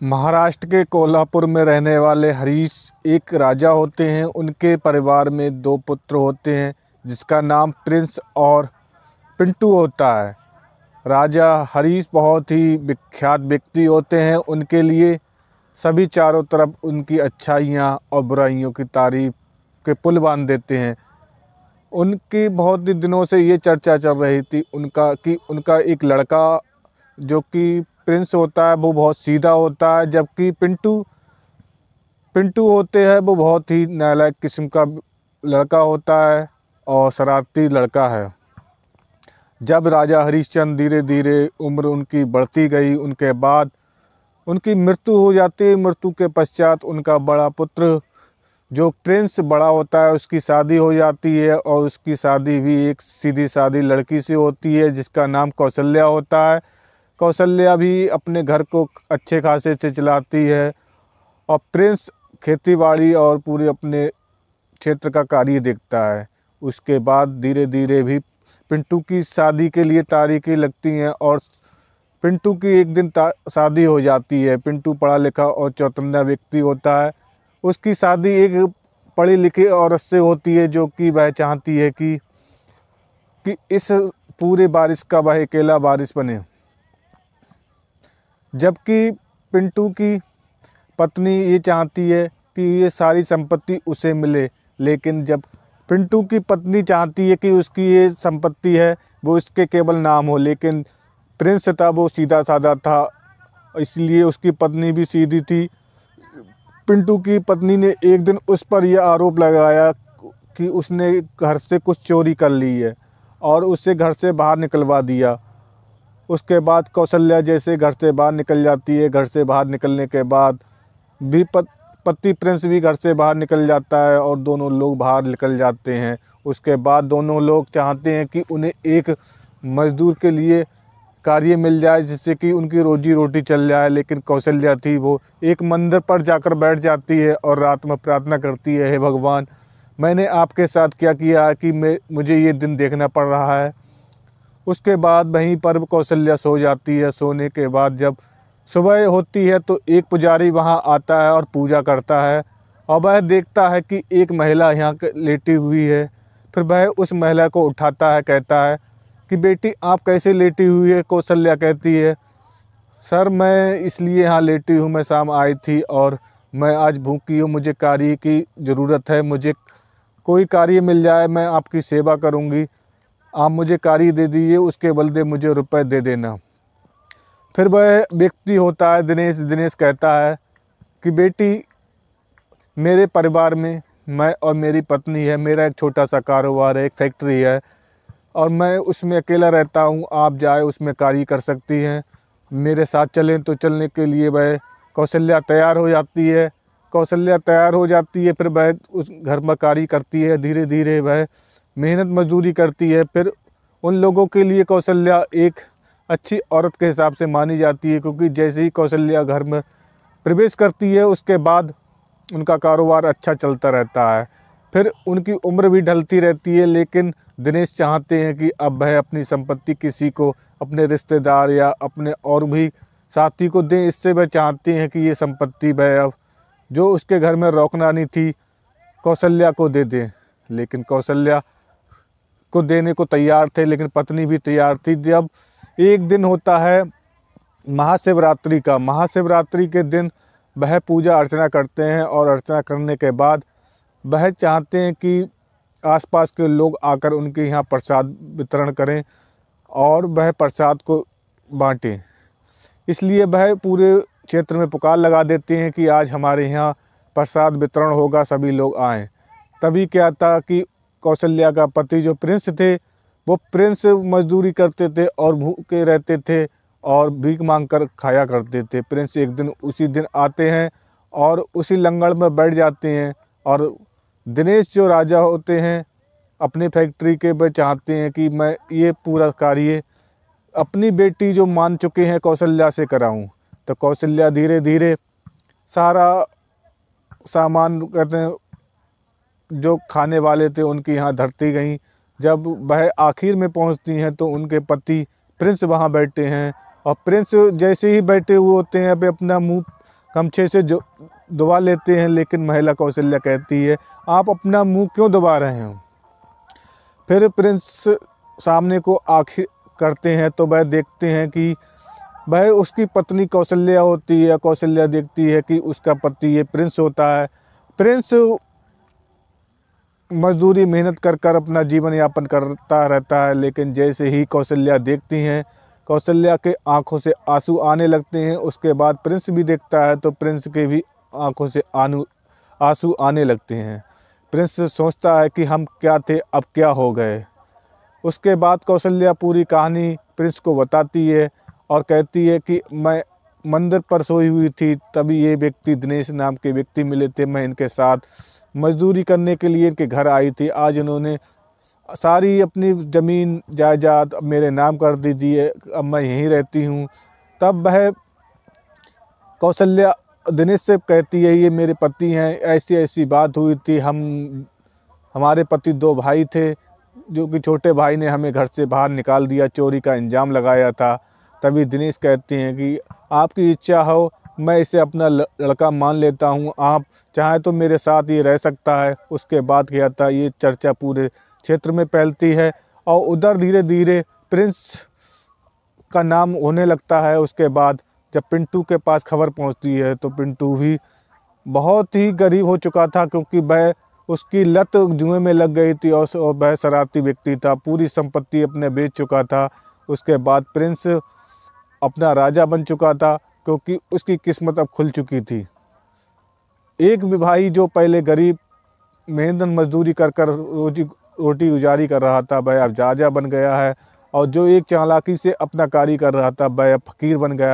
महाराष्ट्र के कोल्हापुर में रहने वाले हरीश एक राजा होते हैं। उनके परिवार में दो पुत्र होते हैं जिसका नाम प्रिंस और पिंटू होता है। राजा हरीश बहुत ही विख्यात व्यक्ति होते हैं। उनके लिए सभी चारों तरफ उनकी अच्छाइयाँ और बुराइयों की तारीफ के पुल बांध देते हैं। उनकी बहुत ही दिनों से ये चर्चा चल रही थी उनका एक लड़का जो कि प्रिंस होता है वो बहुत सीधा होता है, जबकि पिंटू होते हैं वो बहुत ही नालायक किस्म का लड़का होता है और शरारती लड़का है। जब राजा हरिश्चंद्र धीरे धीरे उम्र उनकी बढ़ती गई, उनके बाद उनकी मृत्यु हो जाती है। मृत्यु के पश्चात उनका बड़ा पुत्र जो प्रिंस बड़ा होता है उसकी शादी हो जाती है और उसकी शादी भी एक सीधी सादी लड़की से होती है जिसका नाम कौशल्या होता है। कौशल्या भी अपने घर को अच्छे खासे से चलाती है और प्रिंस खेतीबाड़ी और पूरे अपने क्षेत्र का कार्य देखता है। उसके बाद धीरे धीरे भी पिंटू की शादी के लिए तारीखें लगती हैं और पिंटू की एक दिन शादी हो जाती है। पिंटू पढ़ा लिखा और चौतन्ना व्यक्ति होता है। उसकी शादी एक पढ़ी लिखी औरत से होती है जो कि वह चाहती है कि इस पूरे बारिश का वह अकेला वारिस बने, जबकि पिंटू की पत्नी ये चाहती है कि ये सारी संपत्ति उसे मिले। लेकिन जब पिंटू की पत्नी चाहती है कि उसकी ये संपत्ति है वो इसके केवल नाम हो, लेकिन प्रिंस था वो सीधा साधा था, इसलिए उसकी पत्नी भी सीधी थी। पिंटू की पत्नी ने एक दिन उस पर यह आरोप लगाया कि उसने घर से कुछ चोरी कर ली है और उसे घर से बाहर निकलवा दिया। उसके बाद कौशल्या जैसे घर से बाहर निकल जाती है। घर से बाहर निकलने के बाद भी पति प्रिंस भी घर से बाहर निकल जाता है और दोनों लोग बाहर निकल जाते हैं। उसके बाद दोनों लोग चाहते हैं कि उन्हें एक मज़दूर के लिए कार्य मिल जाए जिससे कि उनकी रोजी रोटी चल जाए। लेकिन कौशल्या थी वो एक मंदिर पर जाकर बैठ जाती है और रात में प्रार्थना करती है, हे भगवान, मैंने आपके साथ क्या किया है कि मुझे ये दिन देखना पड़ रहा है। उसके बाद वहीं पर कौशल्या सो जाती है। सोने के बाद जब सुबह होती है तो एक पुजारी वहां आता है और पूजा करता है और वह देखता है कि एक महिला यहाँ लेटी हुई है। फिर वह उस महिला को उठाता है, कहता है कि बेटी आप कैसे लेटी हुई है। कौशल्या कहती है, सर मैं इसलिए यहाँ लेटी हूँ, मैं शाम आई थी और मैं आज भूखी हूँ, मुझे कार्य की ज़रूरत है, मुझे कोई कार्य मिल जाए मैं आपकी सेवा करूँगी, आप मुझे कार्य दे दीजिए, उसके बदले मुझे रुपए दे देना। फिर वह व्यक्ति होता है दिनेश कहता है कि बेटी मेरे परिवार में मैं और मेरी पत्नी है, मेरा एक छोटा सा कारोबार है, एक फैक्ट्री है और मैं उसमें अकेला रहता हूँ, आप जाए उसमें कार्य कर सकती हैं, मेरे साथ चलें। तो चलने के लिए वह कौशल्या तैयार हो जाती है। फिर वह उस घर में कार्य करती है। धीरे धीरे वह मेहनत मजदूरी करती है। फिर उन लोगों के लिए कौशल्या एक अच्छी औरत के हिसाब से मानी जाती है, क्योंकि जैसे ही कौशल्या घर में प्रवेश करती है उसके बाद उनका कारोबार अच्छा चलता रहता है। फिर उनकी उम्र भी ढलती रहती है, लेकिन दिनेश चाहते हैं कि अब वह अपनी संपत्ति किसी को, अपने रिश्तेदार या अपने और भी साथी को दें। इससे वह चाहते हैं कि ये संपत्ति वह अब जो उसके घर में रौकनानी थी कौशल्या को दे दें। लेकिन कौशल्या को देने को तैयार थे, लेकिन पत्नी भी तैयार थी। जब एक दिन होता है महाशिवरात्रि का, महाशिवरात्रि के दिन वह पूजा अर्चना करते हैं और अर्चना करने के बाद वह चाहते हैं कि आसपास के लोग आकर उनके यहाँ प्रसाद वितरण करें और वह प्रसाद को बांटें। इसलिए वह पूरे क्षेत्र में पुकार लगा देते हैं कि आज हमारे यहाँ प्रसाद वितरण होगा, सभी लोग आएँ। तभी क्या था कि कौशल्या का पति जो प्रिंस थे वो प्रिंस मजदूरी करते थे और भूखे रहते थे और भीख मांग कर खाया करते थे। प्रिंस एक दिन उसी दिन आते हैं और उसी लंगड़ में बैठ जाते हैं और दिनेश जो राजा होते हैं अपनी फैक्ट्री के, वह चाहते हैं कि मैं ये पूरा कार्य अपनी बेटी जो मान चुके हैं कौशल्या से कराऊं। तो कौशल्या धीरे धीरे सारा सामान कहते हैं जो खाने वाले थे उनके यहाँ धरती गईं। जब वह आखिर में पहुंचती हैं तो उनके पति प्रिंस वहां बैठे हैं और प्रिंस जैसे ही बैठे हुए होते हैं वे अपना मुंह गमछे से जो दबा लेते हैं, लेकिन महिला कौशल्या कहती है आप अपना मुंह क्यों दबा रहे हो। फिर प्रिंस सामने को आंखें करते हैं तो वह देखते हैं कि वह उसकी पत्नी कौशल्या होती है। कौशल्या देखती है कि उसका पति ये प्रिंस होता है। प्रिंस मजदूरी मेहनत कर कर अपना जीवन यापन करता रहता है, लेकिन जैसे ही कौशल्या देखती हैं, कौशल्या के आंखों से आंसू आने लगते हैं। उसके बाद प्रिंस भी देखता है तो प्रिंस के भी आंखों से आंसू आने लगते हैं। प्रिंस सोचता है कि हम क्या थे, अब क्या हो गए। उसके बाद कौशल्या पूरी कहानी प्रिंस को बताती है और कहती है कि मैं मंदिर पर सोई हुई थी, तभी ये व्यक्ति दिनेश नाम के व्यक्ति मिले थे। मैं इनके साथ मजदूरी करने के लिए इनके घर आई थी। आज इन्होंने सारी अपनी ज़मीन जायदाद मेरे नाम कर दीजिए, अब मैं यहीं रहती हूँ। तब वह कौशल्या दिनेश से कहती है ये मेरे पति हैं, ऐसी ऐसी बात हुई थी। हमारे पति 2 भाई थे, जो कि छोटे भाई ने हमें घर से बाहर निकाल दिया, चोरी का इंजाम लगाया था। तभी दिनेश कहते हैं कि आपकी इच्छा हो मैं इसे अपना लड़का मान लेता हूँ, आप चाहें तो मेरे साथ ये रह सकता है। उसके बाद क्या था, ये चर्चा पूरे क्षेत्र में फैलती है और उधर धीरे धीरे प्रिंस का नाम होने लगता है। उसके बाद जब पिंटू के पास खबर पहुंचती है तो पिंटू भी बहुत ही गरीब हो चुका था, क्योंकि वह उसकी लत जुए में लग गई थी और वह शरारती व्यक्ति था, पूरी संपत्ति अपने बेच चुका था। उसके बाद प्रिंस अपना राजा बन चुका था, क्योंकि उसकी किस्मत अब खुल चुकी थी। एक भी भाई जो पहले गरीब मेहनत मजदूरी कर कर रोटी गुजारी कर रहा था, वह अब राजा बन गया है, और जो एक चालाकी से अपना कार्य कर रहा था वह अब फकीर बन गया।